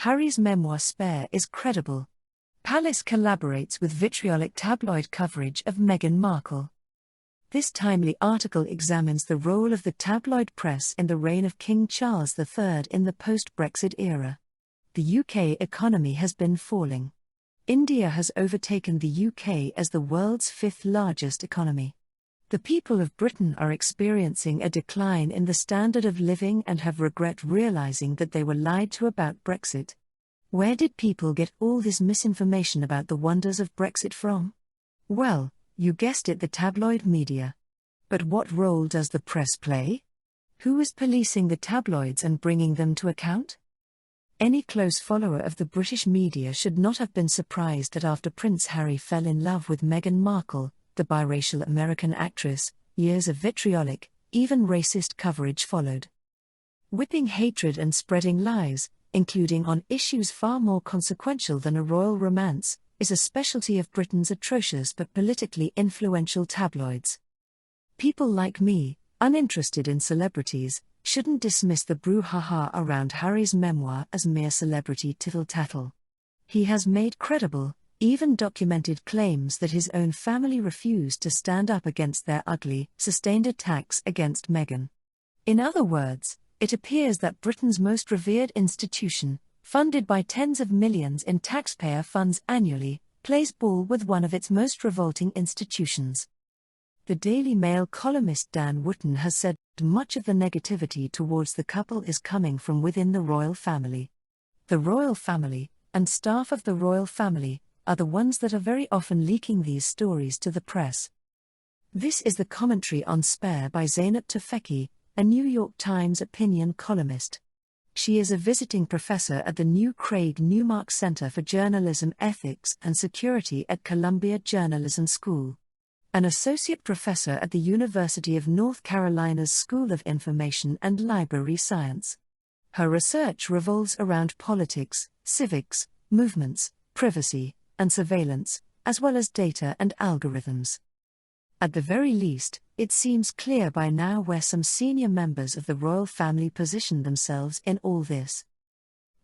Harry's memoir Spare is credible. Palace collaborates with Vitriolic tabloid coverage of Meghan Markle. This timely article examines the role of the tabloid press in the reign of King Charles III in the post-Brexit era. The UK economy has been falling. India has overtaken the UK as the world's fifth largest economy. The people of Britain are experiencing a decline in the standard of living and have regret realizing that they were lied to about Brexit. Where did people get all this misinformation about the wonders of Brexit from? Well, you guessed it, the tabloid media. But what role does the press play? Who is policing the tabloids and bringing them to account? Any close follower of the British media should not have been surprised that after Prince Harry fell in love with Meghan Markle, the biracial American actress, years of vitriolic, even racist coverage followed. Whipping hatred and spreading lies, including on issues far more consequential than a royal romance, is a specialty of Britain's atrocious but politically influential tabloids. People like me, uninterested in celebrities, shouldn't dismiss the brouhaha around Harry's memoir as mere celebrity tittle-tattle. He has made credible, even documented claims that his own family refused to stand up against their ugly, sustained attacks against Meghan. In other words, it appears that Britain's most revered institution, funded by tens of millions in taxpayer funds annually, plays ball with one of its most revolting institutions. The Daily Mail columnist Dan Wootton has said much of the negativity towards the couple is coming from within the royal family. The royal family, and staff of the royal family, are the ones that are very often leaking these stories to the press. This is the commentary on Spare by Zainab Tufekci, a New York Times opinion columnist. She is a visiting professor at the New Craig Newmark Center for Journalism Ethics and Security at Columbia Journalism School, an associate professor at the University of North Carolina's School of Information and Library Science. Her research revolves around politics, civics, movements, privacy, and surveillance, as well as data and algorithms. At the very least, it seems clear by now where some senior members of the royal family position themselves in all this.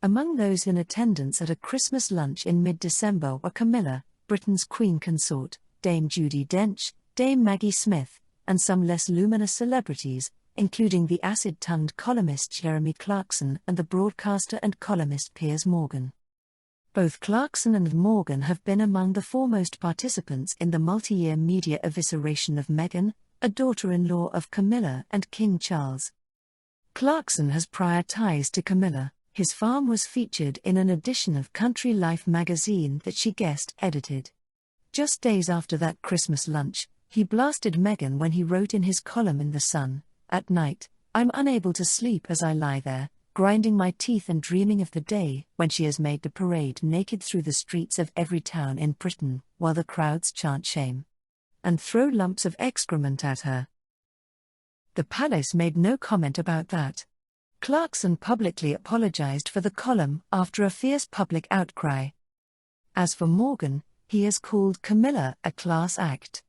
Among those in attendance at a Christmas lunch in mid-December were Camilla, Britain's Queen Consort, Dame Judi Dench, Dame Maggie Smith, and some less luminous celebrities, including the acid-tongued columnist Jeremy Clarkson and the broadcaster and columnist Piers Morgan. Both Clarkson and Morgan have been among the foremost participants in the multi-year media evisceration of Meghan, a daughter-in-law of Camilla and King Charles. Clarkson has prior ties to Camilla. His farm was featured in an edition of Country Life magazine that she guest-edited. Just days after that Christmas lunch, he blasted Meghan when he wrote in his column in The Sun, "At night, I'm unable to sleep as I lie there, grinding my teeth and dreaming of the day when she has made the parade naked through the streets of every town in Britain, while the crowds chant shame and throw lumps of excrement at her." The palace made no comment about that. Clarkson publicly apologized for the column after a fierce public outcry. As for Morgan, he has called Camilla a class act.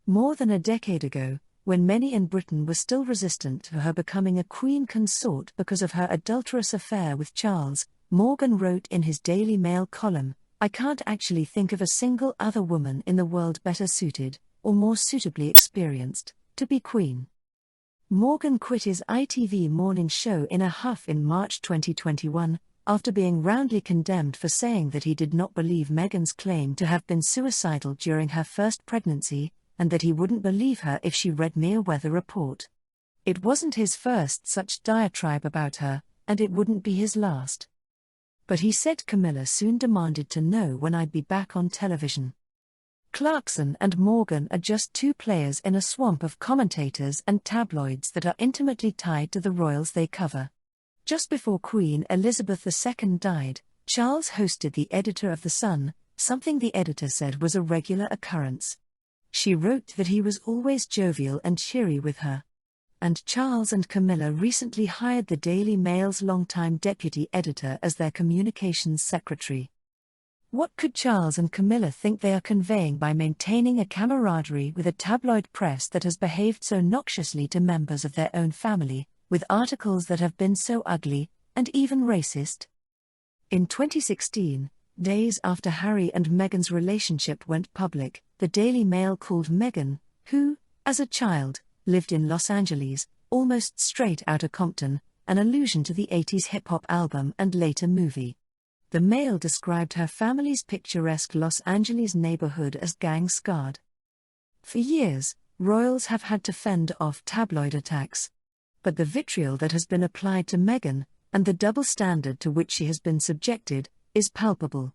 More than a decade ago, when many in Britain were still resistant to her becoming a queen consort because of her adulterous affair with Charles, Morgan wrote in his Daily Mail column, "I can't actually think of a single other woman in the world better suited, or more suitably experienced, to be queen." Morgan quit his ITV morning show in a huff in March 2021, after being roundly condemned for saying that he did not believe Meghan's claim to have been suicidal during her first pregnancy, and that he wouldn't believe her if she read Merriweather Report. It wasn't his first such diatribe about her, and it wouldn't be his last. But he said Camilla soon demanded to know when I'd be back on television. Clarkson and Morgan are just two players in a swamp of commentators and tabloids that are intimately tied to the royals they cover. Just before Queen Elizabeth II died, Charles hosted the editor of The Sun, something the editor said was a regular occurrence. She wrote that he was always jovial and cheery with her. And Charles and Camilla recently hired the Daily Mail's longtime deputy editor as their communications secretary. What could Charles and Camilla think they are conveying by maintaining a camaraderie with a tabloid press that has behaved so noxiously to members of their own family, with articles that have been so ugly, and even racist? In 2016, days after Harry and Meghan's relationship went public, the Daily Mail called Meghan, who, as a child, lived in Los Angeles, almost straight outta Compton, an allusion to the 80s hip-hop album and later movie. The Mail described her family's picturesque Los Angeles neighborhood as gang-scarred. For years, royals have had to fend off tabloid attacks. But the vitriol that has been applied to Meghan, and the double standard to which she has been subjected, is palpable.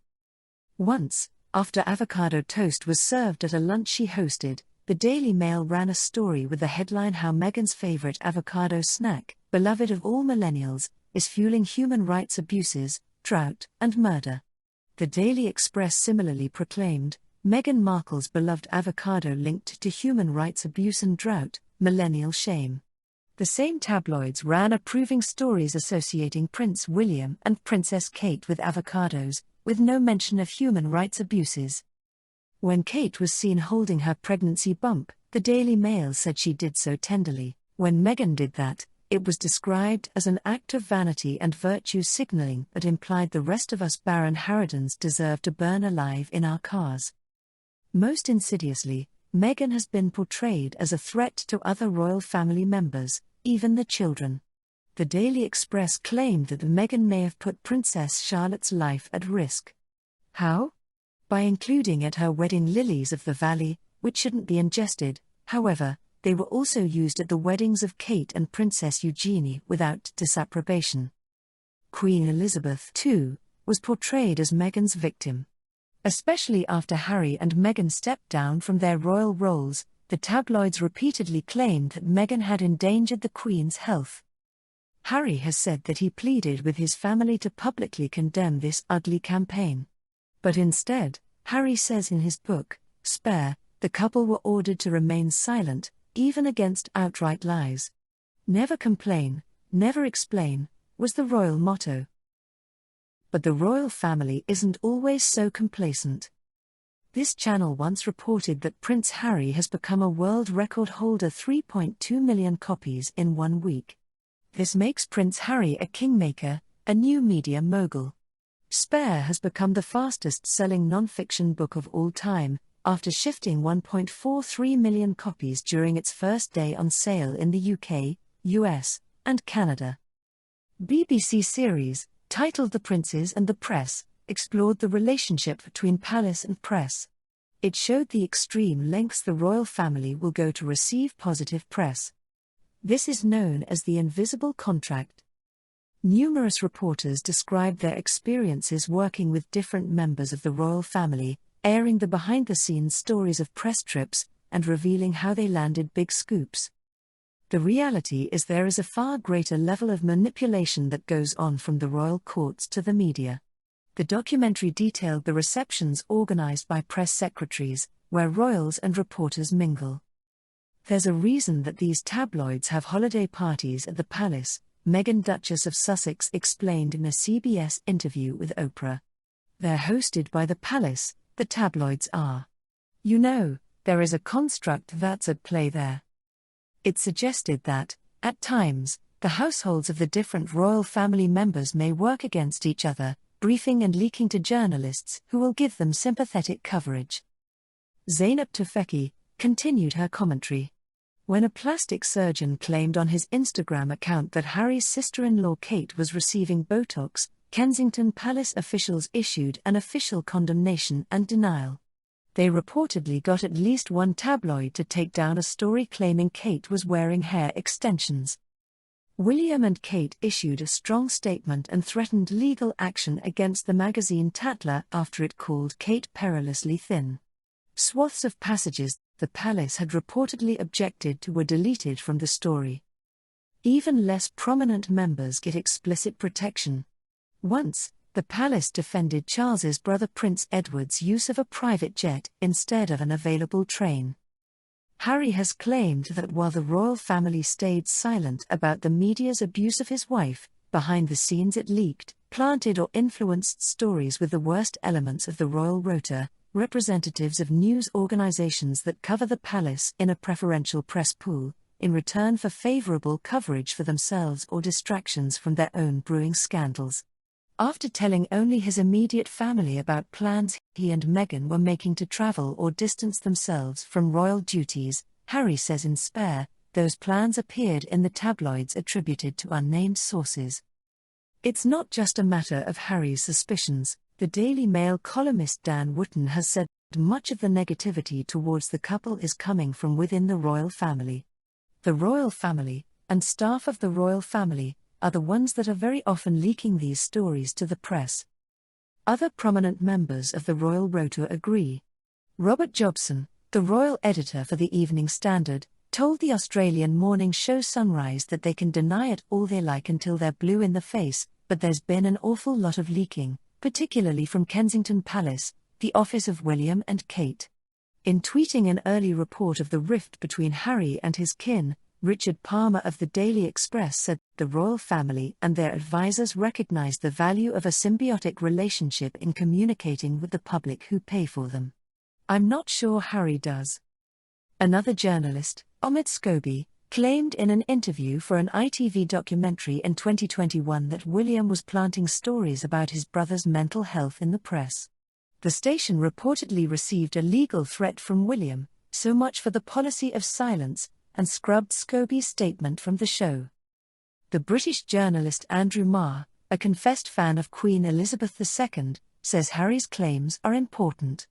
Once, after avocado toast was served at a lunch she hosted, the Daily Mail ran a story with the headline "How Meghan's favorite avocado snack, beloved of all millennials, is fueling human rights abuses, drought, and murder." The Daily Express similarly proclaimed, "Meghan Markle's beloved avocado linked to human rights abuse and drought, millennial shame." The same tabloids ran approving stories associating Prince William and Princess Kate with avocados, with no mention of human rights abuses. When Kate was seen holding her pregnancy bump, the Daily Mail said she did so tenderly. When Meghan did that, it was described as an act of vanity and virtue signaling that implied the rest of us Baron Harridans deserve to burn alive in our cars. Most insidiously, Meghan has been portrayed as a threat to other royal family members, even the children. The Daily Express claimed that Meghan may have put Princess Charlotte's life at risk. How? By including at her wedding lilies of the valley, which shouldn't be ingested. However, they were also used at the weddings of Kate and Princess Eugenie without disapprobation. Queen Elizabeth, too, was portrayed as Meghan's victim. Especially after Harry and Meghan stepped down from their royal roles, the tabloids repeatedly claimed that Meghan had endangered the Queen's health. Harry has said that he pleaded with his family to publicly condemn this ugly campaign. But instead, Harry says in his book, Spare, the couple were ordered to remain silent, even against outright lies. Never complain, never explain, was the royal motto. But the royal family isn't always so complacent. This channel once reported that Prince Harry has become a world record holder, 3.2 million copies in 1 week. This makes Prince Harry a kingmaker, a new media mogul. Spare has become the fastest-selling non-fiction book of all time, after shifting 1.43 million copies during its first day on sale in the UK, US, and Canada. BBC series, titled The Princes and the Press, explored the relationship between palace and press. It showed the extreme lengths the royal family will go to receive positive press. This is known as the invisible contract. Numerous reporters described their experiences working with different members of the royal family, airing the behind-the-scenes stories of press trips, and revealing how they landed big scoops. The reality is there is a far greater level of manipulation that goes on from the royal courts to the media. The documentary detailed the receptions organized by press secretaries, where royals and reporters mingle. There's a reason that these tabloids have holiday parties at the palace, Meghan, Duchess of Sussex, explained in a CBS interview with Oprah. They're hosted by the palace, the tabloids are. You know, there is a construct that's at play there. It suggested that, at times, the households of the different royal family members may work against each other, briefing and leaking to journalists who will give them sympathetic coverage. Zeynep Tufekci continued her commentary. When a plastic surgeon claimed on his Instagram account that Harry's sister-in-law Kate was receiving Botox, Kensington Palace officials issued an official condemnation and denial. They reportedly got at least one tabloid to take down a story claiming Kate was wearing hair extensions. William and Kate issued a strong statement and threatened legal action against the magazine Tatler after it called Kate perilously thin. Swaths of passages the palace had reportedly objected to were deleted from the story. Even less prominent members get explicit protection. Once, the palace defended Charles's brother Prince Edward's use of a private jet instead of an available train. Harry has claimed that while the royal family stayed silent about the media's abuse of his wife, behind the scenes it leaked, planted or influenced stories with the worst elements of the royal rota, representatives of news organizations that cover the palace in a preferential press pool, in return for favorable coverage for themselves or distractions from their own brewing scandals. After telling only his immediate family about plans he and Meghan were making to travel or distance themselves from royal duties, Harry says in Spare, those plans appeared in the tabloids attributed to unnamed sources. It's not just a matter of Harry's suspicions. The Daily Mail columnist Dan Wootton has said much of the negativity towards the couple is coming from within the royal family. The royal family, and staff of the royal family, are the ones that are very often leaking these stories to the press. Other prominent members of the royal rota agree. Robert Jobson, the royal editor for the Evening Standard, told the Australian morning show Sunrise that they can deny it all they like until they're blue in the face, but there's been an awful lot of leaking, particularly from Kensington Palace, the office of William and Kate. In tweeting an early report of the rift between Harry and his kin, Richard Palmer of the Daily Express said, the royal family and their advisors recognise the value of a symbiotic relationship in communicating with the public who pay for them. I'm not sure Harry does. Another journalist, Omid Scobie, claimed in an interview for an ITV documentary in 2021 that William was planting stories about his brother's mental health in the press. The station reportedly received a legal threat from William, so much for the policy of silence, and scrubbed Scobie's statement from the show. The British journalist Andrew Marr, a confessed fan of Queen Elizabeth II, says Harry's claims are important.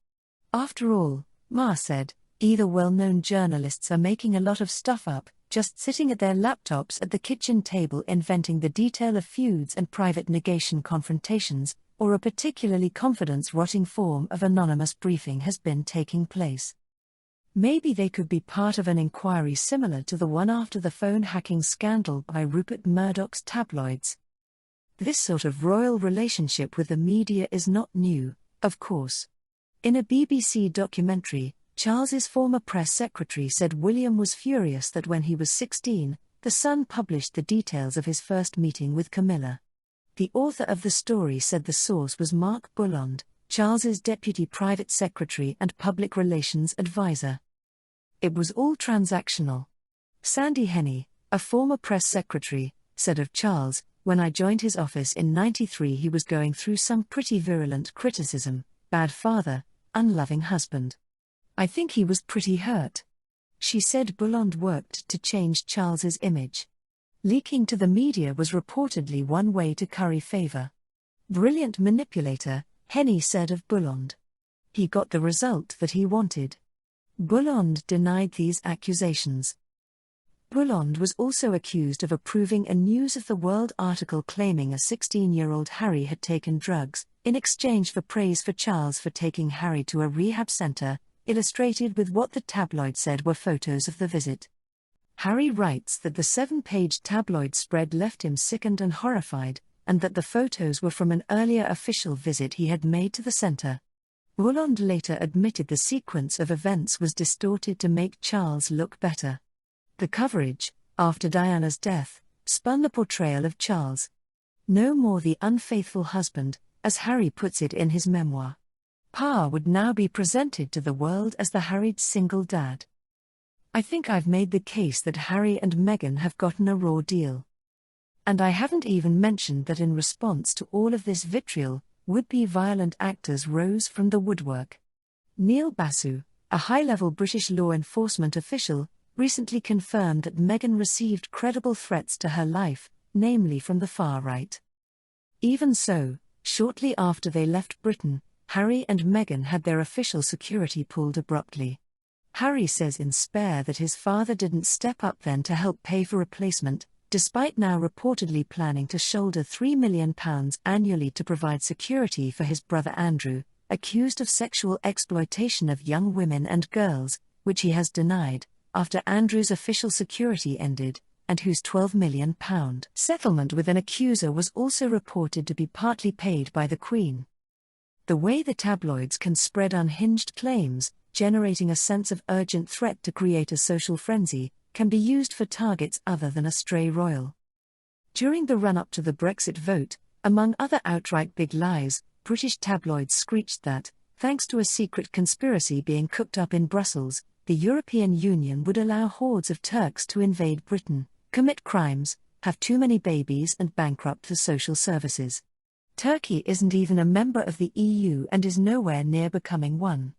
After all, Marr said, either well-known journalists are making a lot of stuff up, just sitting at their laptops at the kitchen table inventing the detail of feuds and private negation confrontations, or a particularly confidence-rotting form of anonymous briefing has been taking place. Maybe they could be part of an inquiry similar to the one after the phone hacking scandal by Rupert Murdoch's tabloids. This sort of royal relationship with the media is not new, of course. In a BBC documentary, Charles's former press secretary said William was furious that when he was 16, The Sun published the details of his first meeting with Camilla. The author of the story said the source was Mark Bulland, Charles's deputy private secretary and public relations advisor. It was all transactional. Sandy Henney, a former press secretary, said of Charles, when I joined his office in '93 he was going through some pretty virulent criticism, bad father, unloving husband. I think he was pretty hurt. She said Bulland worked to change Charles's image. Leaking to the media was reportedly one way to curry favor. Brilliant manipulator, Henney said of Bulland. He got the result that he wanted. Bulland denied these accusations. Bulland was also accused of approving a News of the World article claiming a 16-year-old Harry had taken drugs, in exchange for praise for Charles for taking Harry to a rehab center, illustrated with what the tabloid said were photos of the visit. Harry writes that the 7-page tabloid spread left him sickened and horrified, and that the photos were from an earlier official visit he had made to the center. Bulland later admitted the sequence of events was distorted to make Charles look better. The coverage, after Diana's death, spun the portrayal of Charles no more the unfaithful husband, as Harry puts it in his memoir. Parr would now be presented to the world as the harried single dad. I think I've made the case that Harry and Meghan have gotten a raw deal. And I haven't even mentioned that in response to all of this vitriol, would-be violent actors rose from the woodwork. Neil Basu, a high-level British law enforcement official, recently confirmed that Meghan received credible threats to her life, namely from the far right. Even so, shortly after they left Britain, Harry and Meghan had their official security pulled abruptly. Harry says in Spare that his father didn't step up then to help pay for replacement, despite now reportedly planning to shoulder £3 million annually to provide security for his brother Andrew, accused of sexual exploitation of young women and girls, which he has denied, after Andrew's official security ended, and whose £12 million settlement with an accuser was also reported to be partly paid by the Queen. The way the tabloids can spread unhinged claims, generating a sense of urgent threat to create a social frenzy, can be used for targets other than a stray royal. During the run-up to the Brexit vote, among other outright big lies, British tabloids screeched that, thanks to a secret conspiracy being cooked up in Brussels, the European Union would allow hordes of Turks to invade Britain, commit crimes, have too many babies and bankrupt the social services. Turkey isn't even a member of the EU and is nowhere near becoming one.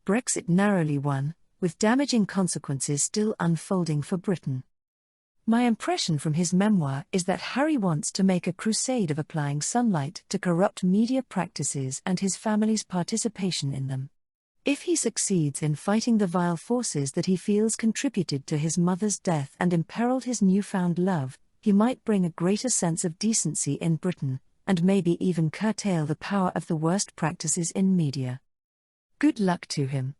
Brexit narrowly won, with damaging consequences still unfolding for Britain. My impression from his memoir is that Harry wants to make a crusade of applying sunlight to corrupt media practices and his family's participation in them. If he succeeds in fighting the vile forces that he feels contributed to his mother's death and imperiled his newfound love, he might bring a greater sense of decency in Britain, and maybe even curtail the power of the worst practices in media. Good luck to him.